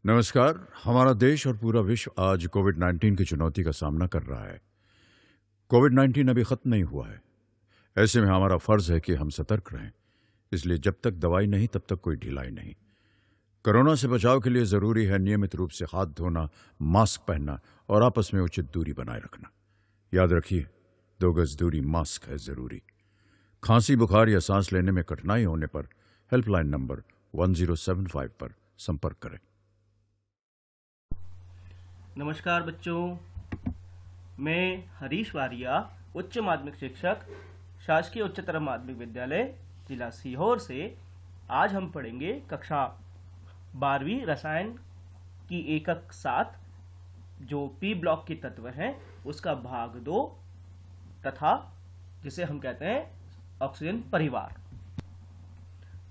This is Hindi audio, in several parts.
नमस्कार। हमारा देश और पूरा विश्व आज कोविड-19 की चुनौती का सामना कर रहा है। कोविड-19 अभी खत्म नहीं हुआ है। ऐसे में हमारा फर्ज है कि हम सतर्क रहें। इसलिए जब तक दवाई नहीं तब तक कोई ढिलाई नहीं। कोरोना से बचाव के लिए जरूरी है नियमित रूप से हाथ धोना, मास्क पहनना और आपस में उचित दूरी बनाए रखना। याद रखिए, 2 गज दूरी मास्क है जरूरी। खांसी, बुखार या सांस लेने में कठिनाई होने पर हेल्पलाइन नंबर 1075 पर संपर्क करें। नमस्कार बच्चों, मैं हरीश वारिया, उच्च माध्यमिक शिक्षक, शासकीय उच्चतर माध्यमिक विद्यालय जिला सीहोर से। आज हम पढ़ेंगे कक्षा 12वीं रसायन की एकक 7 जो पी ब्लॉक के तत्व हैं उसका भाग 2 तथा जिसे हम कहते हैं ऑक्सीजन परिवार।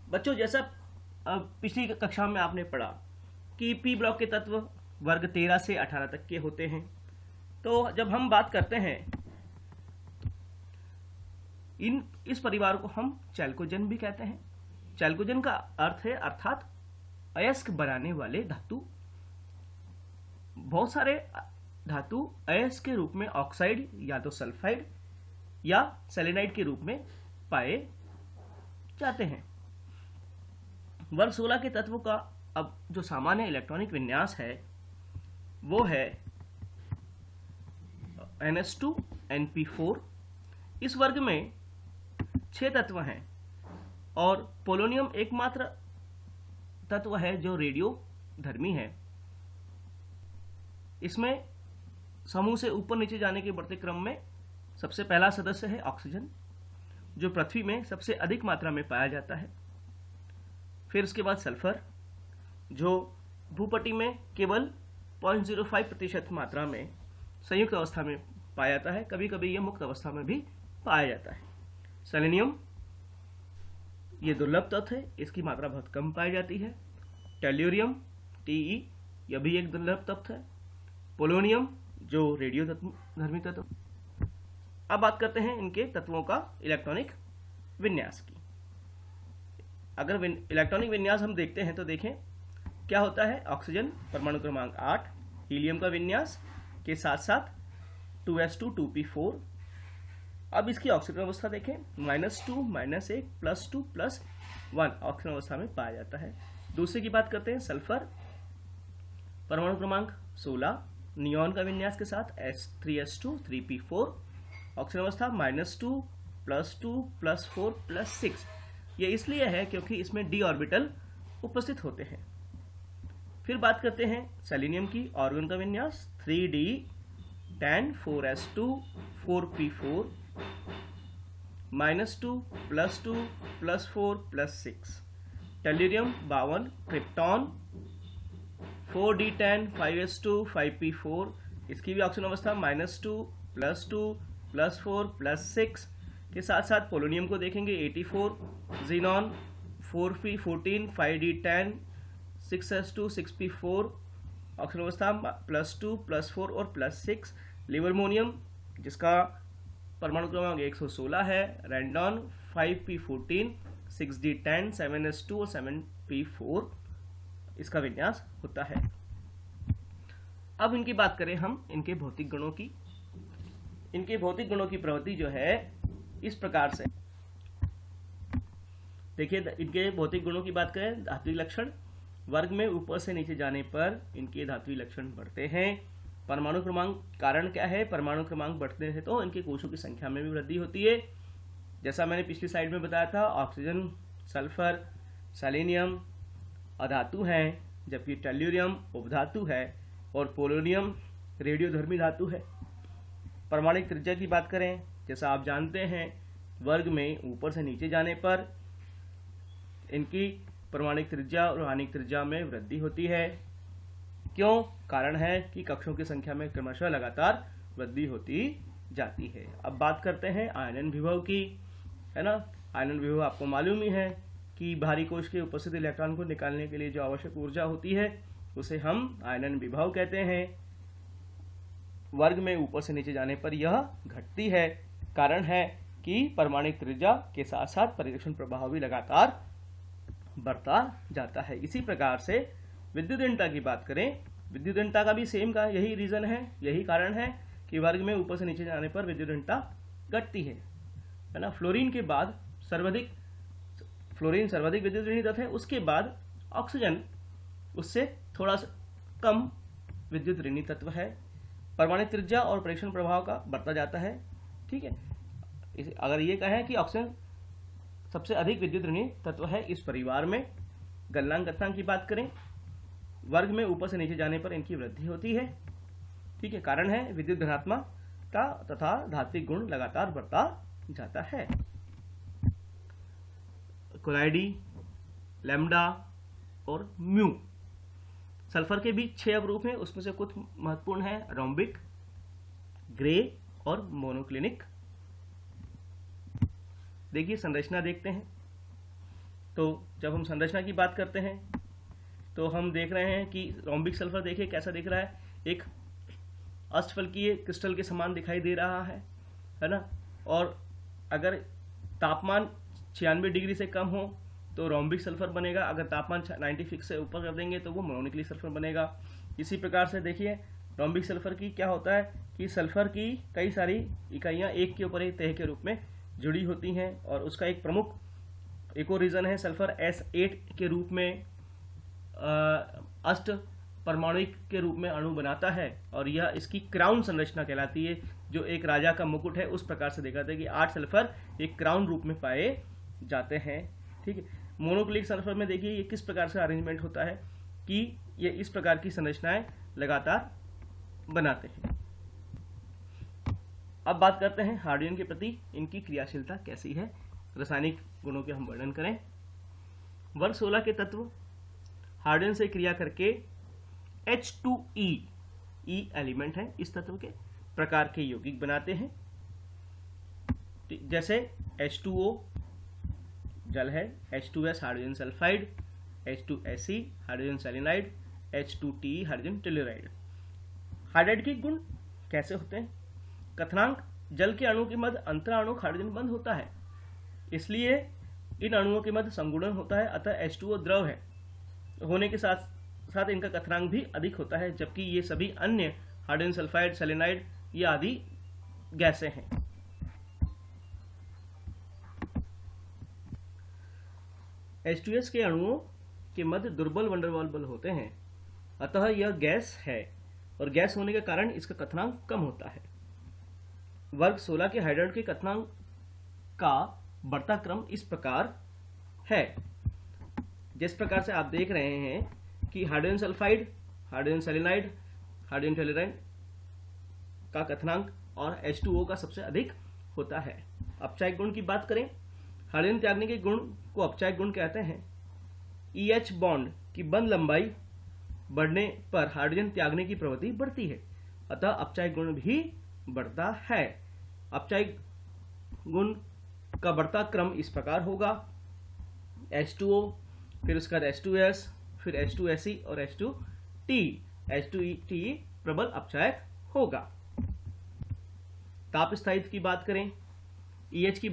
बच्चों, जैसा पिछली कक्षा में आपने पढ़ा कि पी ब्लॉक के तत्व वर्ग 13 से 18 तक के होते हैं। तो जब हम बात करते हैं इस परिवार को हम चैल्कोजेन भी कहते हैं। चैल्कोजेन का अर्थ है अर्थात अयस्क बनाने वाले धातु। बहुत सारे धातु अयस्क के रूप में ऑक्साइड या तो सल्फाइड या सेलेनाइड के रूप में पाए जाते हैं। वर्ग 16 के तत्वों का अब जो सामान्य इलेक्ट्रॉनिक विन्यास है वो है NH2 NP4। इस वर्ग में 6 तत्व हैं और पोलोनियम एकमात्र तत्व है जो रेडियो धर्मी है। इसमें समूह से ऊपर नीचे जाने के बढ़ते क्रम में सबसे पहला सदस्य है ऑक्सीजन, जो पृथ्वी में सबसे अधिक मात्रा में पाया जाता है। फिर उसके बाद सल्फर, जो भूपटल में केवल 0.05% मात्रा में संयुक्त अवस्था में पाया जाता है। कभी कभी यह मुक्त अवस्था में भी पाया जाता है। सेलेनियम, ये दुर्लभ तत्व है, इसकी मात्रा बहुत कम पाई जाती है। टेल्यूरियम Te, यह भी एक दुर्लभ तत्व है। पोलोनियम, जो रेडियो धर्मी तत्व। अब बात करते हैं इनके तत्वों का इलेक्ट्रॉनिक विन्यास की। अगर इलेक्ट्रॉनिक विन्यास हम देखते हैं तो देखें क्या होता है। ऑक्सीजन परमाणु क्रमांक 8, हीलियम का विन्यास के साथ साथ 2s2 2p4। अब इसकी ऑक्सीजन अवस्था देखें, -2 -1 +2 +1 ऑक्सीजन अवस्था में पाया जाता है। दूसरे की बात करते हैं सल्फर, परमाणु क्रमांक 16, नियॉन का विन्यास के साथ 3s2 3p4 ऑक्सीजन अवस्था -2 +2 +4 +6। ये इसलिए है क्योंकि इसमें d ऑर्बिटल उपस्थित होते हैं। फिर बात करते हैं सेलेनियम की, ऑर्गन का विन्यास 3d10 4s2 4p4 -2 +2 +4 +6। Tellurium 52, krypton 4d10 5s2 5p4, इसकी भी ऑक्सीजन अवस्था -2 +2 +4 +6 के साथ साथ पोलोनियम को देखेंगे 84, xenon 4p14 5d10 6s2 6p4 oxygen अवस्था +2 +4 और +6। लिवर्मोनियम, जिसका परमाणु क्रमांक 116 है। रैंडॉन 5p14 6d10 7s2 और 7p4 इसका विन्यास होता है। अब इनकी बात करें हम इनके भौतिक गुणों की। इनके भौतिक गुणों की प्रवृत्ति जो है इस प्रकार से देखिए। इनके भौतिक गुणों की बात करें, धात्विक लक्षण वर्ग में ऊपर से नीचे जाने पर इनके धात्विक लक्षण बढ़ते हैं। परमाणु क्रमांक, कारण क्या है, परमाणु क्रमांक बढ़ते हैं तो इनके कोषों की संख्या में भी वृद्धि होती है। जैसा मैंने पिछली स्लाइड में बताया था, ऑक्सीजन, सल्फर, सेलेनियम अधातु हैं, जबकि टेल्यूरियम उपधातु है और पोलोनियम रेडियोधर्मी धातु है। परमाणिक त्रिज्या की बात करें, जैसा आप जानते हैं वर्ग में ऊपर से नीचे जाने पर इनकी परमाणिक त्रिज्या और आणविक त्रिज्या में वृद्धि होती है। क्यों? कारण है कि कक्षों की संख्या में क्रमशः लगातार वृद्धि होती जाती है। अब बात करते हैं आयनन विभव की, है ना। आयनन विभव आपको मालूम ही है कि भारी कोश के उपस्थित इलेक्ट्रॉन को निकालने के लिए जो आवश्यक ऊर्जा होती है उसे हम आयनन विभव कहते हैं। वर्ग में ऊपर से नीचे जाने पर यह घटती है। कारण है कि परमाणिक त्रिज्या के साथ साथ परिरक्षण प्रभाव भी लगातार बढ़ता जाता है। इसी प्रकार से विद्युत की बात करें, विद्युत का भी सेम का यही रीजन है, यही कारण है कि वर्ग में ऊपर से नीचे जाने पर विद्युत घटती है ना। फ्लोरीन के बाद फ्लोरीन सर्वाधिक विद्युत ऋणी तत्व है, उसके बाद ऑक्सीजन उससे थोड़ा सा कम विद्युत ऋणी तत्व है। परमाणु त्रिज्या और परीक्षण प्रभाव का बढ़ता जाता है, ठीक है। अगर ये कहें कि ऑक्सीजन सबसे अधिक विद्युत ऋणी तत्व है इस परिवार में। गलनांक गलनांक की बात करें, वर्ग में ऊपर से नीचे जाने पर इनकी वृद्धि होती है, ठीक है। कारण है विद्युत धनात्मकता तथा धात्विक गुण लगातार बढ़ता जाता है। कोलाइडी, लैम्डा और म्यू। सल्फर के भी 6 अवरूप हैं, उसमें से कुछ महत्वपूर्ण है रोम्बिक, ग्रे और मोनोक्लिनिक। देखिए संरचना देखते हैं। तो जब हम संरचना की बात करते हैं तो हम देख रहे हैं कि रोम्बिक सल्फर देखिए कैसा दिख रहा है, एक अष्टफलकीय क्रिस्टल के समान दिखाई दे रहा है ना। और अगर तापमान 96 डिग्री से कम हो तो रोम्बिक सल्फर बनेगा, अगर तापमान 96 से ऊपर कर देंगे तो वो मोनोक्लिनिक सल्फर बनेगा। इसी प्रकार से देखिए रोम्बिक सल्फर की क्या होता है कि सल्फर की कई सारी इकाइयां एक के ऊपर एक तह के रूप में जुड़ी होती हैं, और उसका एक प्रमुख एक और रीजन है सल्फर S8 के रूप में अष्ट परमाणुक के रूप में अणु बनाता है, और यह इसकी क्राउन संरचना कहलाती है। जो एक राजा का मुकुट है उस प्रकार से दिखाते हैं कि 8 सल्फर एक क्राउन रूप में पाए जाते हैं, ठीक है। मोनोक्लिनिक सल्फर में देखिए ये किस प्रकार से अरेंजमेंट होता है कि ये इस प्रकार की संरचनाएं लगातार बनाते हैं। अब बात करते हैं हाइड्रोजन के प्रति इनकी क्रियाशीलता कैसी है, रासायनिक गुणों के हम वर्णन करें। वर्ग 16 के तत्व हाइड्रोजन से क्रिया करके H2E एलिमेंट है, इस तत्व के प्रकार के यौगिक बनाते हैं। जैसे H2O जल है, H2S hydrogen sulphide, H2Se hydrogen selenide, H2TE hydrogen telluride. Hydride के गुण कैसे होते हैं? कथनांक जल के अणु के मध्य अंतराणुक हाइड्रोजन बंध होता है, इसलिए इन अणुओं के मध्य संगुणन होता है। अतः H2O द्रव है होने के साथ साथ इनका कथनांक भी अधिक होता है, जबकि ये सभी अन्य हाइड्रोजन सल्फाइड, सेलेनाइड ये आदि गैसें हैं। H2S के अणुओं के मध्य दुर्बल वंडरवाल बल होते हैं, अतः यह गैस है और गैस होने के कारण इसका कथनांक कम होता है। वर्ग 16 के हाइड्राइड के कथनांक का बढ़ता क्रम इस प्रकार है। जिस प्रकार से आप देख रहे हैं कि hydrogen sulphide, hydrogen selenide, hydrogen telluride का कथनांक और H2O का सबसे अधिक होता है। अपचायक गुण की बात करें, हाइड्रोजन त्यागने के गुण को अपचायक गुण कहते हैं। EH बॉन्ड की बंध लंबाई बढ़ने पर हाइड्रोजन त्यागने की प्रवृत्ति बढ़ती है, अतः अपचायक गुण भी बढ़ता है। अपचायक गुण का बढ़ता क्रम इस प्रकार होगा, H2O, फिर उसके बाद H2S, फिर H2Se और H2TE। H2TE प्रबल अपचायक होगा। ताप स्थायित्व की बात करें, EH की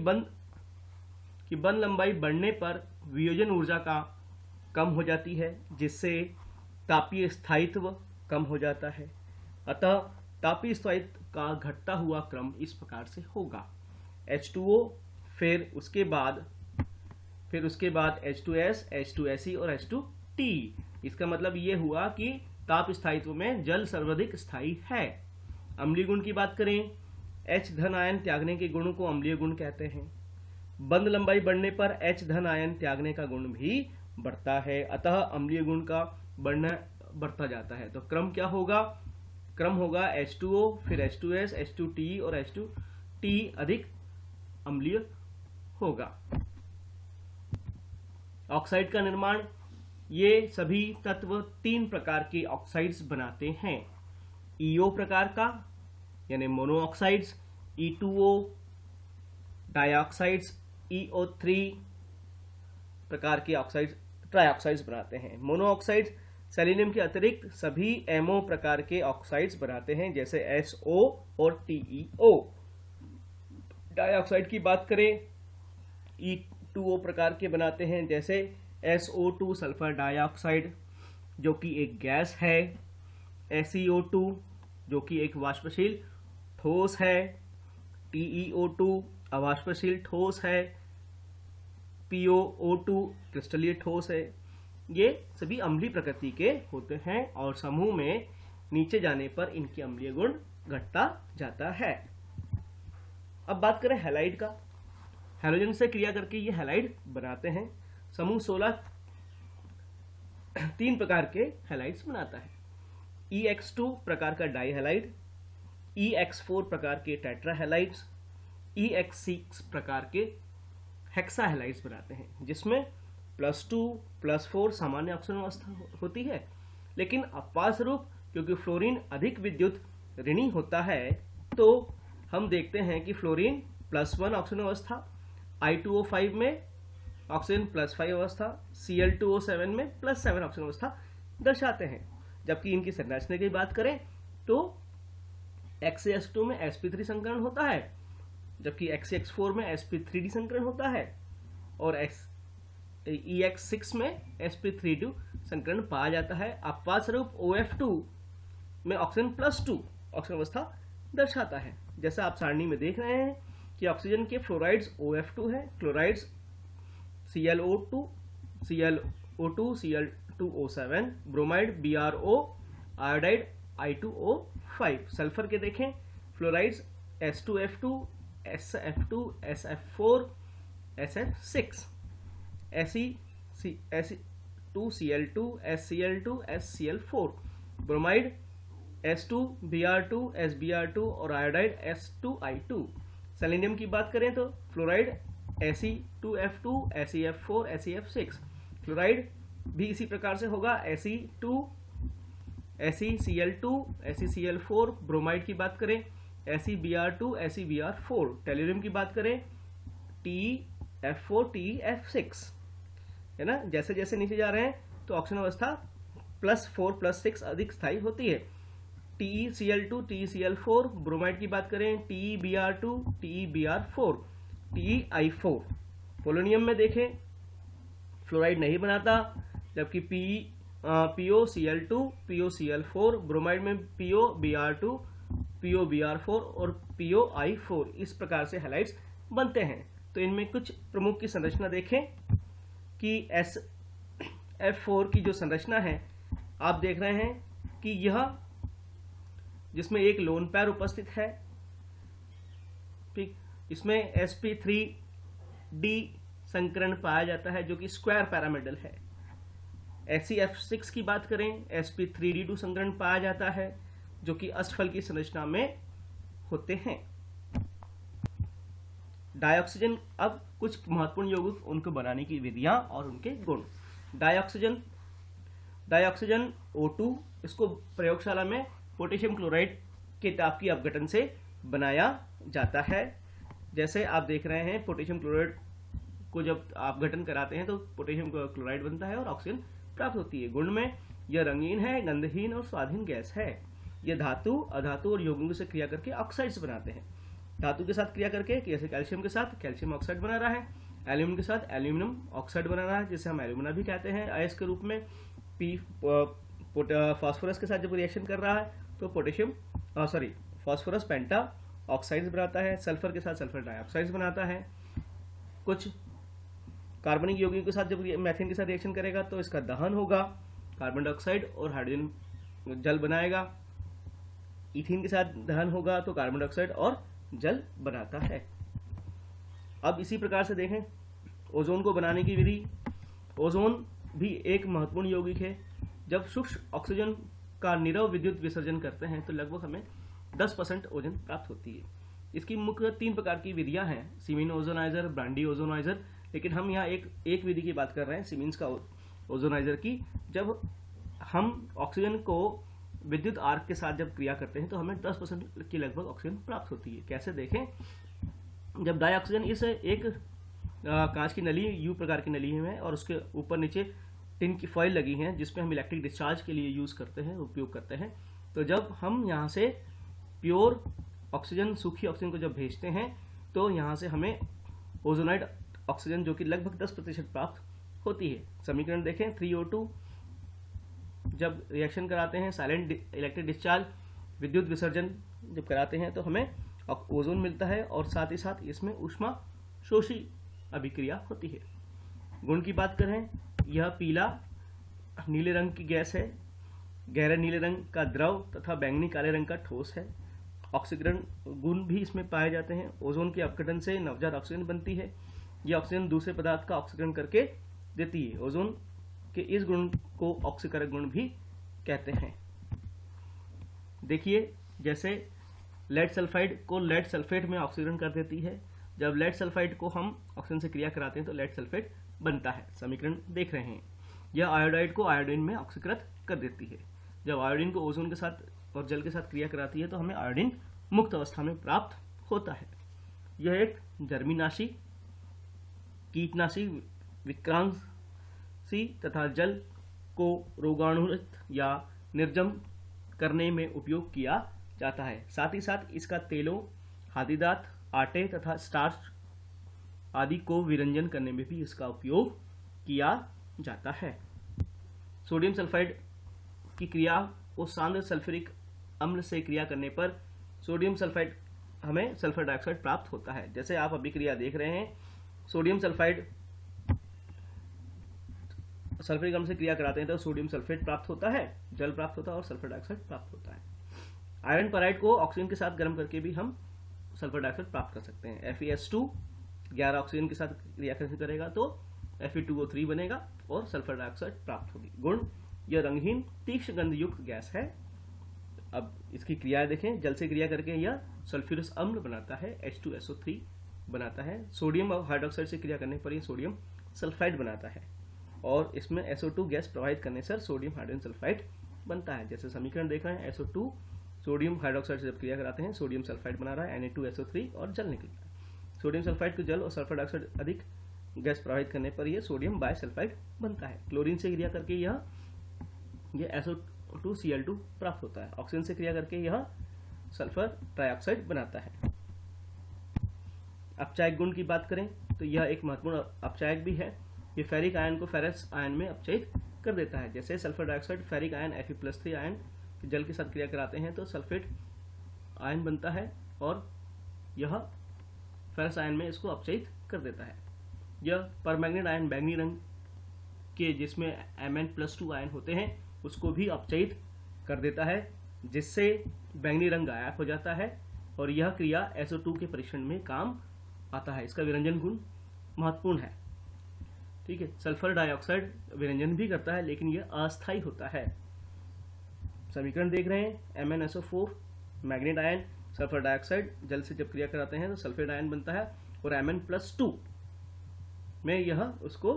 बंध लंबाई बढ़ने पर वियोजन ऊर्जा का कम हो जाती है, जिससे तापीय स्थायित्व कम हो जाता है। अतः तापीय स्थायित्व का घटता हुआ क्रम इस प्रकार से होगा, H2O, फिर उसके बाद H2S, H2Se और H2TE। इसका मतलब ये हुआ कि ताप स्थायित्व में जल सर्वाधिक स्थायी है। अम्लीय गुण की बात करें, H धन आयन त्यागने के गुण को अम्लीय गुण कहते हैं। बंध लंबाई बढ़ने पर H धन आयन त्यागने का गुण भी बढ़ता है, अतः अम्लीय गुण का बढ़ना बढ़ता जाता है। तो क्रम क्या होगा? क्रम होगा H2O, फिर H2S, H2TE और H2TE अधिक अम्लीय होगा। ऑक्साइड का निर्माण, ये सभी तत्व 3 प्रकार के ऑक्साइड्स बनाते हैं। EO प्रकार का यानी mono oxides, E2O dioxides, EO3 प्रकार के ऑक्साइड्स ट्राइऑक्साइड्स बनाते हैं। मोनो ऑक्साइड्स सेलेनियम के अतिरिक्त सभी MO प्रकार के ऑक्साइड्स बनाते हैं, जैसे SO और TeO। डाइऑक्साइड की बात करें, E2O प्रकार के बनाते हैं, जैसे SO2 सल्फर डाइऑक्साइड, जो कि एक गैस है, SeO2 जो कि एक वाष्पशील ठोस है, TeO2 अवाष्पशील ठोस है, PoO2 क्रिस्टलीय ठोस है। ये सभी अम्लीय प्रकृति के होते हैं और समूह में नीचे जाने पर इनकी अम्लीय गुण घटता जाता है। अब बात करें हैलाइड का। हैलोजन से क्रिया करके ये हैलाइड बनाते हैं। समूह 16 तीन प्रकार के हैलाइड्स बनाता है। EX2 प्रकार का डाइहैलाइड, EX4 प्रकार के टेट्राहैलाइड्स, EX6 प्रकार के हेक्साहैलाइड्स बनाते हैं, जिसमें +2 +4 सामान्य ऑक्सीजन अवस्था होती है। लेकिन अपवाद स्वरूप क्योंकि फ्लोरीन अधिक विद्युत ऋणी होता है, तो हम देखते हैं कि फ्लोरीन +1 ऑक्सीजन अवस्था, I2O5 में ऑक्सीजन +5 अवस्था, Cl2O7 में +7 ऑक्सीजन अवस्था दर्शाते हैं। जबकि इनकी संरचना की बात करें तो XCS2 में sp3 संकरण होता है, जबकि XCX4 में sp3d संकरण होता है और EX6 में sp3d संकरण पाया जाता है। अपवाद स्वरूप OF2 में ऑक्सीजन +2 ऑक्सीजन अवस्था दर्शाता है। जैसा आप सारणी में देख रहे हैं कि ऑक्सीजन के फ्लोराइड्स OF2 है, chlorides ClO2, Cl2, Cl2O7, bromide BrO, iodide I2O5। Sulphur के देखें, fluorides S2F2, SF2, SF4, SF6, Fe2Cl2, SCl2, SCl4, bromide S2, Br2, SBr2 और आयोडाइड S2I2। सेलेनियम की बात करें तो fluoride Se2F2, SeF4, SeF6, chloride भी इसी प्रकार से होगा Se2, SeCl2, SeCl4, ब्रोमाइड की बात करें SeBr2, SeBr4, टेल्यूरियम की बात करें TeF4, TeF6, है ना। जैसे जैसे नीचे जा रहे हैं तो ऑक्सीजन अवस्था +4 +6 अधिक स्थायी होती है। TeCl2, TeCl4, ब्रोमाइड की बात करें TeBr2, TeBr4, TeI4। पोलोनियम में देखें फ्लोराइड नहीं बनाता, जबकि PoCl2, PoCl4, ब्रोमाइड में PoBr2, PoBr4 और PoI4 इस प्रकार से हैलाइड्स बनते हैं। तो इनमें कुछ प्रमुख की संरचना देखें कि SF4 की जो संरचना है आप देख रहे हैं कि यह जिसमें एक लोन पैर उपस्थित है, ठीक, इसमें sp3d संकरण पाया जाता है जो कि स्क्वायर पैरामिडल है। SeF6 की बात करें sp3d2 संकरण पाया जाता है जो कि अष्टफल की संरचना में होते हैं। डाइऑक्सीजन, अब कुछ महत्वपूर्ण यौगिक उनको बनाने की विधियां और उनके गुण। डाइऑक्सीजन O2, इसको प्रयोगशाला में पोटेशियम क्लोराइड के ताप की अपघटन से बनाया जाता है। जैसे आप देख रहे हैं पोटेशियम क्लोराइड को जब आप अपघटन कराते हैं तो पोटेशियम क्लोराइड बनता है और ऑक्सीजन प्राप्त होती है। गुण में यह रंगीन है, गंधहीन और स्वादहीन गैस है। यह धातु, अधातु और यौगिकों से क्रिया करके ऑक्साइड्स बनाते हैं। धातु के साथ क्रिया करके, जैसे कैल्शियम के साथ कैल्शियम ऑक्साइड बना रहा है, एल्यूमिनियम के साथ एल्यूमिनियम ऑक्साइड बना रहा है जिसे हम एल्यूमिना भी कहते हैं अयस्क के रूप में। फास्फोरस के साथ जब रिएक्शन कर रहा है तो फास्फोरस पेंटा ऑक्साइड्स बनाता है। सल्फर के साथ सल्फर डाइऑक्साइड्स बनाता है। कुछ कार्बनिक यौगिकों के साथ जब मैथेन के साथ रिएक्शन करेगा तो इसका दहन होगा, कार्बन डाइऑक्साइड और हाइड्रोजन जल बनाएगा। इथीन के साथ दहन होगा तो कार्बन डाइऑक्साइड और जल बनाता है। अब इसी प्रकार से देखें ओजोन को बनाने की विधि। ओजोन भी एक महत्वपूर्ण यौगिक है। जब सूक्ष्म ऑक्सीजन का निरव विद्युत विसर्जन करते हैं तो लगभग हमें 10% ओजोन प्राप्त होती है। इसकी मुख्य 3 प्रकार की विधियां हैं, सीमीन ओजोनाइजर, ब्रांडी ओजोनाइजर, लेकिन हम यहाँ एक विधि की बात कर रहे हैं, सीमीन्स का ओजोनाइजर की। जब हम ऑक्सीजन को विद्युत आर्क के साथ जब क्रिया करते हैं तो हमें 10% की लगभग ऑक्सीजन प्राप्त होती है। कैसे देखें, जब डाइऑक्सीजन इस एक कांच की नली, यू प्रकार की नली है और उसके ऊपर नीचे टिन की फॉइल लगी है जिसमें हम इलेक्ट्रिक डिस्चार्ज के लिए यूज करते हैं, उपयोग करते हैं। तो जब हम यहाँ से प्योर ऑक्सीजन, सूखी ऑक्सीजन को जब भेजते हैं तो यहाँ से हमें ओजोनाइड ऑक्सीजन जो कि लगभग 10% प्राप्त होती है। समीकरण देखें, 3O2 जब रिएक्शन कराते हैं, साइलेंट इलेक्ट्रिक डिस्चार्ज, विद्युत विसर्जन जब कराते हैं तो हमें ओजोन मिलता है और साथ ही साथ इसमें ऊष्मा शोषी अभिक्रिया होती है। गुण की बात करें, यह पीला नीले रंग की गैस है, गहरे नीले रंग का द्रव तथा बैंगनी काले रंग का ठोस है। ऑक्सीकरण गुण भी इसमें पाए जाते हैं। ओजोन के अपघटन से नवजात ऑक्सीजन बनती है। यह ऑक्सीजन दूसरे पदार्थ का ऑक्सीकरण करके देती है। ओजोन के इस गुण को ऑक्सीकरण गुण भी कहते हैं। देखिए, जैसे लेड सल्फाइड को लेड सल्फेट में ऑक्सीकरण कर देती है। जब लेड सल्फाइड को हम ऑक्सीजन से क्रिया कराते हैं तो लेड सल्फेट बनता है। समीकरण देख रहे हैं। यह आयोडाइड को आयोडीन में ऑक्सीकृत कर देती है। जब आयोडीन को ओजोन के साथ और जल के साथ क्रिया कराती है तो हमें आयोडीन मुक्त अवस्था में प्राप्त होता है। यह एक जर्मीनाशी, कीटनाशी, विक्रांसी तथा जल को रोगाणुरहित या निर्जम करने में उपयोग किया जाता है। साथ ही साथ इसका तेलों, खाद्यदात, आटे तथा स्टार्च आदि को विरंजन करने में भी इसका उपयोग किया जाता है। सोडियम सल्फाइड की क्रिया को सांद्र सल्फ्यूरिक अम्ल से क्रिया करने पर सोडियम सल्फाइड हमें सल्फर डाइऑक्साइड प्राप्त होता है। जैसे आप अभिक्रिया देख रहे हैं, सोडियम सल्फाइड सल्फ्यूरिक अम्ल से क्रिया कराते हैं तो सोडियम सल्फेट प्राप्त होता है, जल प्राप्त होता है और सल्फर डाइऑक्साइड प्राप्त होता है। आयरन पेराइड को ऑक्सीजन के साथ गर्म करके भी हम सल्फर डाइऑक्साइड प्राप्त कर सकते हैं। FeS2 11 ऑक्सीजन के साथ रिएक्शन करेगा तो Fe2O3 बनेगा और सल्फर डाइऑक्साइड प्राप्त होगी। गुण, यह रंगहीन तीक्ष्ण गंध युक्त गैस है। अब इसकी क्रिया देखें, जल से क्रिया करके यह सल्फ्यूरस अम्ल बनाता है, H2SO3 बनाता है। सोडियम और हाइड्रोक्साइड से क्रिया करने पर यह सोडियम सल्फाइड बनाता है और इसमें SO2 गैस प्रवाहित करने से सोडियम हाइड्रोजन सल्फाइड बनता है। जैसे समीकरण देख रहे हैं, SO2 सोडियम हाइड्रोक्साइड से जब क्रिया कराते हैं सोडियम सल्फाइड बना रहा है, Na2SO3 और जल निकलता है। सोडियम सल्फाइड को जल और सल्फर डाइऑक्साइड अधिक गैस प्रवाहित करने पर यह सोडियम बाइसल्फाइड बनता है। क्लोरीन से क्रिया करके यह SO2Cl2 प्राप्त होता है। ऑक्सीजन से क्रिया करके यह सल्फर ट्राइऑक्साइड बनाता है। अपचायक गुण की बात करें तो यह एक महत्वपूर्ण अपचायक भी है। ये फेरिक आयन को फेरस आयन में अपचयित कर देता है। जैसे sulphur dioxide ferric ion Fe+3 ion जल के साथ क्रिया कराते हैं तो सल्फेट आयन बनता है और यह फेरस आयन में इसको अपचयित कर देता है। यह परमैंगनेट आयन बैंगनी रंग के जिसमें Mn+2 आयन होते हैं उसको भी अपचयित कर देता है, जिससे बैंगनी रंग गायब हो जाता है और यह क्रिया SO2 के परीक्षण में काम आता है। इसका विरंजन गुण महत्वपूर्ण है। ठीक है, सल्फर डाइऑक्साइड विरंजन भी करता है लेकिन यह अस्थायी होता है। समीकरण देख रहे हैं, MnSO4 manganate ion, sulphur dioxide जल से जब क्रिया कराते हैं तो सल्फेट आयन बनता है और Mn+2 में यह उसको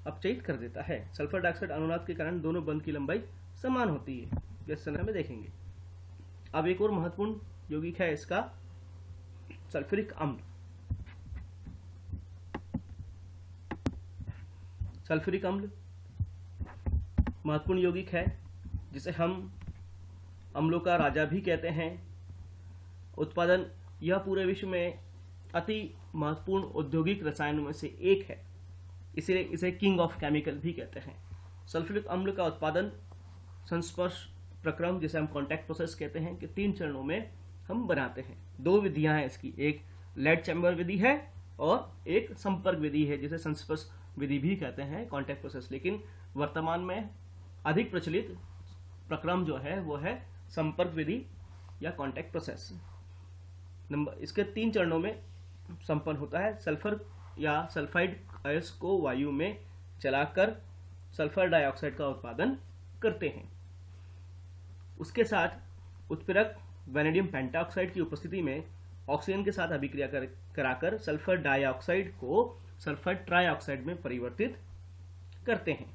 अपचयित कर देता है। सल्फर डाइऑक्साइड अनुनाद के कारण दोनों बंध की लंबाई समान होती है, जैसे समय में देखेंगे। अब एक और महत्वपूर्ण यौगिक है इसका सल्फ्यूरिक अम्ल। सल्फ्यूरिक अम्ल महत्वपूर्ण यौगिक है जिसे हम अम्लों का राजा भी कहते हैं। उत्पादन, यह पूरे विश्व में अति महत्वपूर्ण औद्योगिक रसायनों में से एक है, इसलिए इसे किंग ऑफ केमिकल भी कहते हैं। सल्फ्यूरिक अम्ल का उत्पादन संस्पर्श प्रक्रम, जिसे हम कॉन्टैक्ट प्रोसेस कहते हैं, कि 3 चरणों में हम बनाते हैं। 2 विधियां हैं इसकी, एक लेड चैम्बर विधि है और एक संपर्क विधि है जिसे संस्पर्श विधि भी कहते हैं, कॉन्टैक्ट प्रोसेस। लेकिन वर्तमान में अधिक प्रचलित प्रक्रम जो है वो है संपर्क विधि या कॉन्टैक्ट प्रोसेस। इसके 3 चरणों में संपन्न होता है। सल्फर या सल्फाइड अयस्क को वायु में चलाकर सल्फर डाइऑक्साइड का उत्पादन करते हैं। उसके साथ उत्प्रेरक वैनेडियम पेंटाऑक्साइड की उपस्थिति में ऑक्सीजन के साथ अभिक्रिया कराकर सल्फर डाइऑक्साइड को सल्फर ट्राइऑक्साइड में परिवर्तित करते हैं।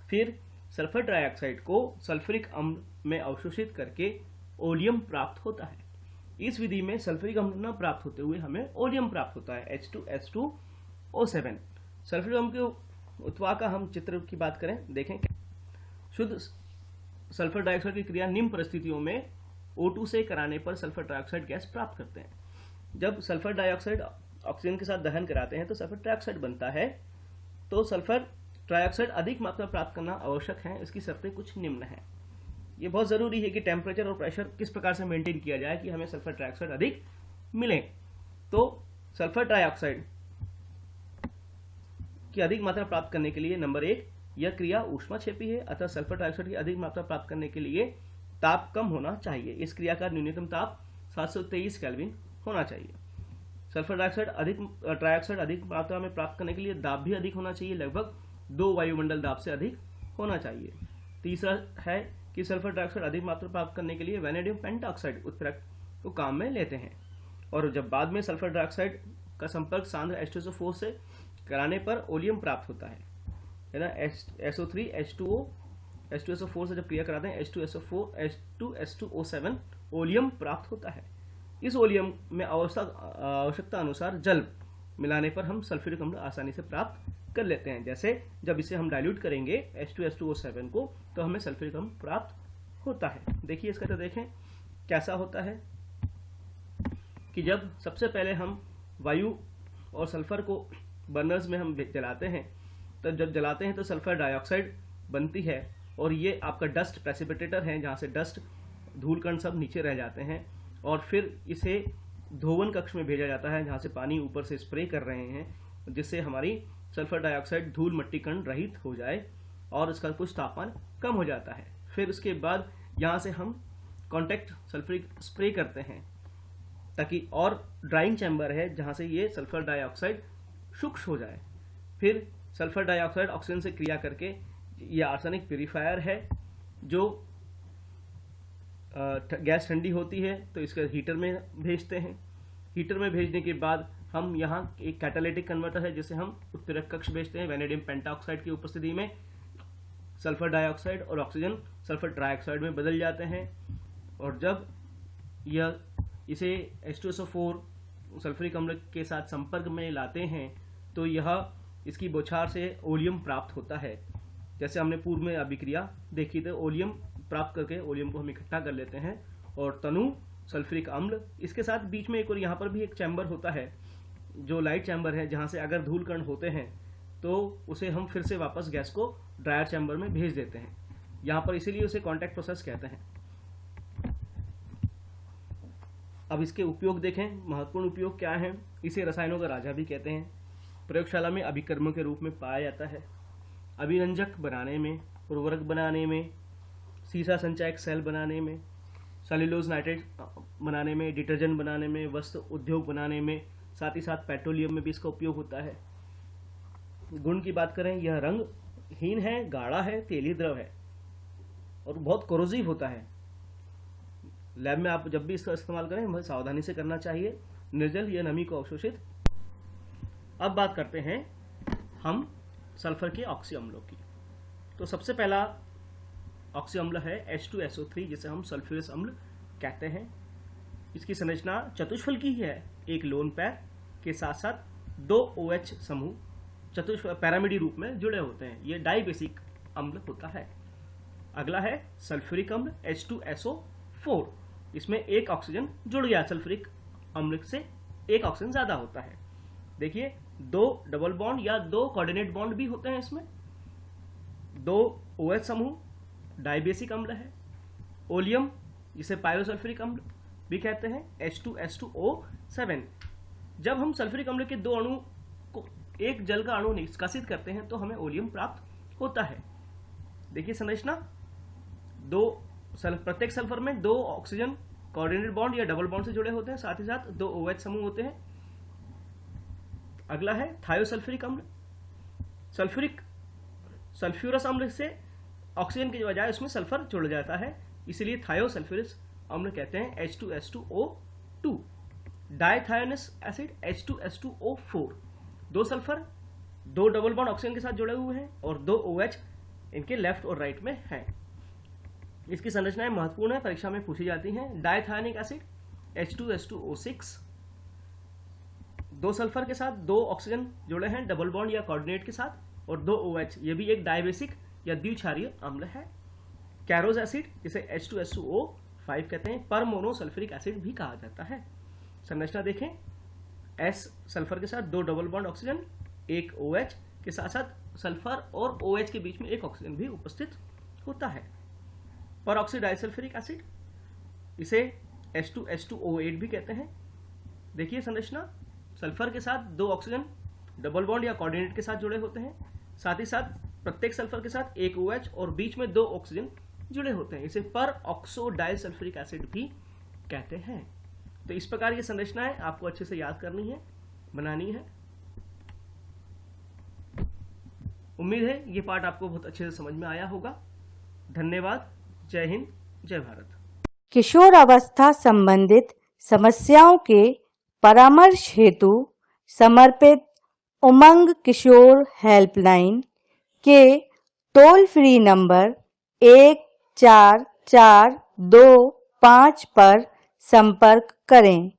फिर सल्फर ट्राइऑक्साइड को सल्फ्यूरिक अम्ल में अवशोषित करके ओलियम प्राप्त होता है। इस विधि में सल्फ्यूरिक अम्ल न प्राप्त होते हुए हमें ओलियम प्राप्त होता है, H2S2O7। सल्फ्यूरिक अम्ल के उत्पाद का हम चित्र की बात करें, देखें। शुद्ध सल्फर डाइऑक्साइड की क्रिया निम्न परिस्थितियों में O2 से कराने पर सल्फर ट्राइऑक्साइड गैस प्राप्त करते हैं। जब सल्फर डाइऑक्साइड ऑक्सीजन के साथ दहन कराते हैं तो सल्फर ट्राइऑक्साइड बनता है, तो सल्फर ट्राइऑक्साइड अधिक मात्रा प्राप्त करना आवश्यक है, इसकी शर्तें कुछ निम्न हैं। ये बहुत ज़रूरी है कि टेम्परेचर और प्रेशर किस प्रकार से मेंटेन किया जाए कि हमें सल्फर ट्राइऑक्साइड अधिक मिले। तो सल्फर ट्राइऑक्साइड की अधिक मात्रा प्राप्त करने के लिए नंबर 1, यह क्रिया ऊष्माक्षेपी है, अतः सल्फर ट्राइऑक्साइड की अधिक मात्रा प्राप्त करने के लिए ताप कम होना चाहिए। इस क्रिया का न्यूनतम ताप 723 केल्विन होना चाहिए। सल्फर ट्राइऑक्साइड अधिक मात्रा में प्राप्त करने के लिए दाब भी अधिक होना चाहिए, लगभग 2 वायुमंडल दाब से अधिक होना चाहिए। तीसरा है कि सल्फर ट्राइऑक्साइड अधिक मात्रा प्राप्त करने के लिए वैनेडियम पेंटाऑक्साइड उत्प्रेरक को काम में लेते हैं, और जब बाद में सल्फर ट्राइऑक्साइड का संपर्क सांद्र H2SO4 से कराने पर ओलियम प्राप्त होता है ना। SO3 H2SO4 से जब क्रिया कराते हैं H2SO7 ओलियम प्राप्त होता है। इस ओलियम में आवश्यकता अनुसार जल मिलाने पर हम सल्फ्यूरिक अम्ल आसानी से प्राप्त कर लेते हैं। जैसे जब इसे हम डाइल्यूट करेंगे H2SO7 को तो हमें सल्फ्यूरिक अम्ल प्राप्त होता है। देखिए इसका तो देखें कैसा होता है कि जब सबसे पहले हम वायु और सल्फर को बर्नर्स में हम जलाते हैं, तो जब जलाते हैं तो सल्फर डाइऑक्साइड बनती है, और ये आपका डस्ट प्रेसिपिटेटर है जहाँ से डस्ट धूल कण सब नीचे रह जाते हैं, और फिर इसे धोवन कक्ष में भेजा जाता है जहाँ से पानी ऊपर से स्प्रे कर रहे हैं, जिससे हमारी सल्फर डाइऑक्साइड धूल मट्टी कण रहित हो जाए और इसका कुछ तापमान कम हो जाता है। फिर उसके बाद यहाँ से हम कॉन्टैक्ट सल्फ्यूरिक स्प्रे करते हैं, ताकि और ड्राइंग चैम्बर है जहाँ से ये सल्फर डाइऑक्साइड शुष्क हो जाए। फिर सल्फर डाइऑक्साइड ऑक्सीजन से क्रिया करके, ये आर्सेनिक प्यूरीफायर है, जो गैस ठंडी होती है तो इसका हीटर में भेजते हैं। हीटर में भेजने के बाद हम यहाँ एक कैटालिटिक कन्वर्टर है जिसे हम उत्प्रेरक कक्ष भेजते हैं। वैनेडियम पेंटाऑक्साइड की उपस्थिति में सल्फर डाइऑक्साइड और ऑक्सीजन सल्फर ट्राइऑक्साइड में बदल जाते हैं, और जब यह इसे H2SO4 सल्फ्यूरिक अम्ल के साथ संपर्क में लाते हैं तो यह इसकी बौछार से ओलियम प्राप्त होता है। जैसे हमने पूर्व में अभिक्रिया देखी थी, ओलियम प्राप्त करके ओलियम को हम इकट्ठा कर लेते हैं और तनु सल्फ्यूरिक अम्ल, इसके साथ बीच में एक और यहाँ पर भी एक चैम्बर होता है जो लाइट चैम्बर है, जहाँ से अगर धूल कण होते हैं तो उसे हम फिर से वापस गैस को ड्रायर चैम्बर में भेज देते हैं। यहाँ पर इसीलिए उसे कॉन्टैक्ट प्रोसेस कहते हैं। अब इसके उपयोग देखें, महत्वपूर्ण उपयोग क्या है। इसे रसायनों का राजा भी कहते हैं। प्रयोगशाला में अभिकर्मक के रूप में पाया जाता है। अभिरंजक बनाने में, उर्वरक बनाने में, सीसा संचायक सेल बनाने में, सेल्यूलोज नाइट्रेट बनाने में, डिटर्जेंट बनाने में, वस्त्र उद्योग बनाने में, साथ ही साथ पेट्रोलियम में भी इसका उपयोग होता है। गुण की बात करें, यह रंगहीन है, गाढ़ा है, तेली द्रव है और बहुत कोरोसिव होता है। लैब में आप जब भी इसका इस्तेमाल करें बहुत सावधानी से करना चाहिए, निर्जल या नमी को अवशोषित। अब बात करते हैं हम सल्फर के ऑक्सी अम्लों की। तो सबसे पहला ऑक्सी अम्ल है H2SO3, जिसे हम सल्फ्यूरस अम्ल कहते हैं। इसकी संरचना चतुष्फल की ही है, एक लोन पैर के साथ साथ 2 OH समूह पैरामिडी रूप में जुड़े होते हैं। ये डाइबेसिक अम्ल होता है। अगला है सल्फ्यूरिक अम्ल H2SO4, इसमें एक ऑक्सीजन जुड़ गया, सल्फ्यूरिक अम्ल से एक ऑक्सीजन ज्यादा होता है। देखिए 2 डबल बॉन्ड या 2 कोऑर्डिनेट बॉन्ड भी होते हैं इसमें। 2 OH समूह डाइबेसिक अम्ल है। ओलियम, जिसे पायरोसल्फ्यूरिक अम्ल भी कहते हैं, H2S2O7। जब हम सल्फ्यूरिक अम्ल के 2 अणु को एक जल का अणु निष्कासित करते हैं तो हमें ओलियम प्राप्त होता है। देखिए संरचना, प्रत्येक सल्फर में 2 ऑक्सीजन कोऑर्डिनेट बॉन्ड या डबल बॉन्ड से जुड़े होते हैं, साथ ही साथ 2 OH समूह होते हैं। अगला है थायोसल्फ्यूरिक अम्ल। सल्फ्यूरस अम्ल से ऑक्सीजन की बजाय उसमें सल्फर जुड़ जाता है, इसीलिए थायोसल्फ्यूरस अम्ल कहते हैं H2S2O2। Dithionous acid H2S2O4, 2 sulphur 2 double bond oxygen के साथ जुड़े हुए हैं और 2 OH इनके लेफ्ट और राइट में हैं। इसकी संरचनाएं महत्वपूर्ण है, परीक्षा में पूछी जाती हैं। डायथायोनिक एसिड H2S2O6, 2 सल्फर के साथ 2 ऑक्सीजन जुड़े हैं डबल बॉन्ड या कोऑर्डिनेट के साथ, और 2 OH, ये भी एक डायबेसिक या द्विक्षारीय अम्ल है। कैरोज एसिड, जिसे H2SO5 कहते हैं, पर मोनोसल्फ्यूरिक एसिड भी कहा जाता है। संरचना देखें, S सल्फर के साथ 2 डबल बॉन्ड ऑक्सीजन, 1 OH के साथ साथ सल्फर और OH के बीच में एक ऑक्सीजन भी उपस्थित होता है। परऑक्सी डाइसल्फ्यूरिक एसिड, इसे H2SO8 भी कहते हैं। देखिए संरचना, सल्फर के साथ 2 ऑक्सीजन डबल बॉन्ड या कोऑर्डिनेट के साथ जुड़े होते हैं, साथ ही साथ प्रत्येक सल्फर के साथ एक OH और बीच में 2 ऑक्सीजन जुड़े होते हैं। इसे परऑक्सो डाइसल्फ्यूरिक एसिड भी कहते हैं। तो इस प्रकार की संरचनाएं आपको अच्छे से याद करनी है, बनानी है। उम्मीद है ये पार्ट आपको बहुत अच्छे से समझ में आया होगा। धन्यवाद। जय हिंद, जय भारत। किशोर अवस्था संबंधित समस्याओं के परामर्श हेतु समर्पित उमंग किशोर हेल्पलाइन के टोल फ्री नंबर 144225 पर संपर्क करें।